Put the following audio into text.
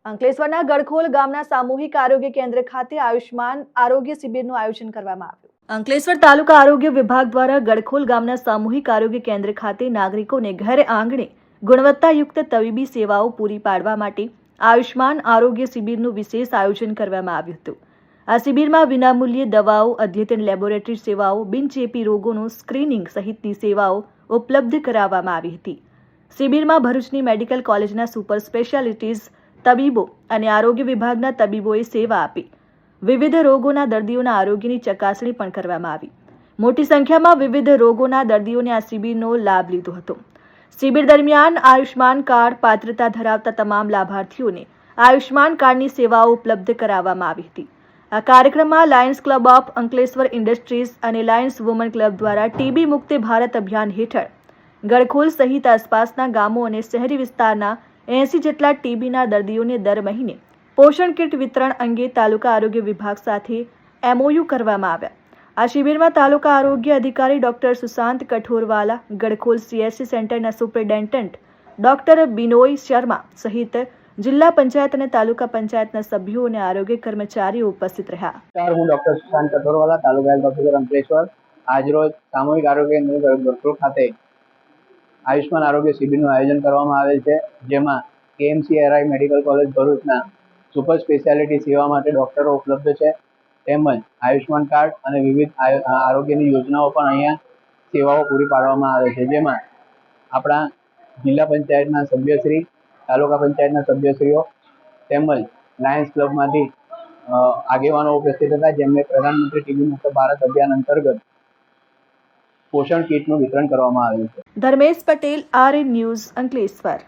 અંકલેશ્વરના ગડખોલ ગામના સામૂહિક આરોગ્ય કેન્દ્ર ખાતે આયુષ્માન આરોગ્ય શિબિરનું આયોજન કરવામાં આવ્યું। અંકલેશ્વર તાલુકા આરોગ્ય વિભાગ દ્વારા ગડખોલ ગામના સામૂહિક આરોગ્ય કેન્દ્ર ખાતે નાગરિકોને ઘર આંગણે ગુણવત્તાયુક્ત તબીબી સેવાઓ પૂરી પાડવા માટે આયુષ્માન આરોગ્ય શિબિરનું વિશેષ આયોજન કરવામાં આવ્યું હતું। આ શિબિરમાં વિનામૂલ્યે દવાઓ, અદ્યતન લેબોરેટરી સેવાઓ, બિનચેપી રોગોનું સ્ક્રીનિંગ સહિતની સેવાઓ ઉપલબ્ધ કરાવવામાં આવી હતી। શિબિરમાં ભરૂચની મેડિકલ કોલેજના સુપર સ્પેશિયાલિટીઝ તબીબો અને આરોગ્ય વિભાગના તબીબોએ સેવા આપી વિવિધ રોગોના દર્દીઓના આરોગ્યની ચકાસણી પણ કરવામાં આવી। મોટી સંખ્યામાં વિવિધ રોગોના દર્દીઓને આ શિબિરનો લાભ લીધો હતો। શિબિર દરમિયાન આયુષ્માન કાર્ડ પાત્રતા ધરાવતા તમામ લાભાર્થીઓને આયુષ્માન કાર્ડની સેવાઓ ઉપલબ્ધ કરાવવામાં આવી હતી। આ કાર્યક્રમમાં Lions club of Ankleshwar industries અને લાયન્સ વુમન ક્લબ દ્વારા ટીબી મુક્ત ભારત અભિયાન હેઠળ ગડખોલ સહિત આસપાસના ગામો અને શહેરી વિસ્તારના 80 જેટલા ટીબીના દર્દીઓને દર મહિને પોષણ કીટ વિતરણ અંગે તાલુકા આરોગ્ય વિભાગ સાથે MOU કરવામાં આવ્યા। આ શિબિરમાં તાલુકા આરોગ્ય અધિકારી ડોક્ટર સુશાંત કઠોરવાલા, ગડખોલ CSC સેન્ટરના સુપરિન્ટેન્ડન્ટ ડોક્ટર બિનોય શર્મા સહિત જિલ્લા પંચાયત અને તાલુકા પંચાયતના સભ્યો અને આરોગ્ય કર્મચારીઓ ઉપસ્થિત રહ્યા। હું ડોક્ટર સુશાંત કઠોરવાલા, તાલુકા હેલ્થ ઓફિસર અંકલેશ્વર, આજરોજ સામૂહિક આરોગ્ય કેન્દ્ર ગડખોલ ખાતે આયુષ્માન આરોગ્ય શિબિરનું આયોજન કરવામાં આવેલ છે, જેમાં KMCRI મેડિકલ કોલેજ ભરૂચના સુપર સ્પેશિયાલિટી સેવા માટે ડૉક્ટરો ઉપલબ્ધ છે, તેમજ આયુષ્માન કાર્ડ અને વિવિધ આરોગ્યની યોજનાઓ પણ અહીંયા સેવાઓ પૂરી પાડવામાં આવે છે, જેમાં આપણા જિલ્લા પંચાયતના સભ્યશ્રી, તાલુકા પંચાયતના સભ્યશ્રીઓ તેમજ લાયન્સ ક્લબમાંથી આગેવાનો ઉપસ્થિત હતા, જેમને પ્રધાનમંત્રી ટીબી મુક્ત ભારત અભિયાન અંતર્ગત પોષણ કીટનું વિતરણ કરવામાં આવ્યું છે। Dharmesh Patel, RN news, Ankleshwar.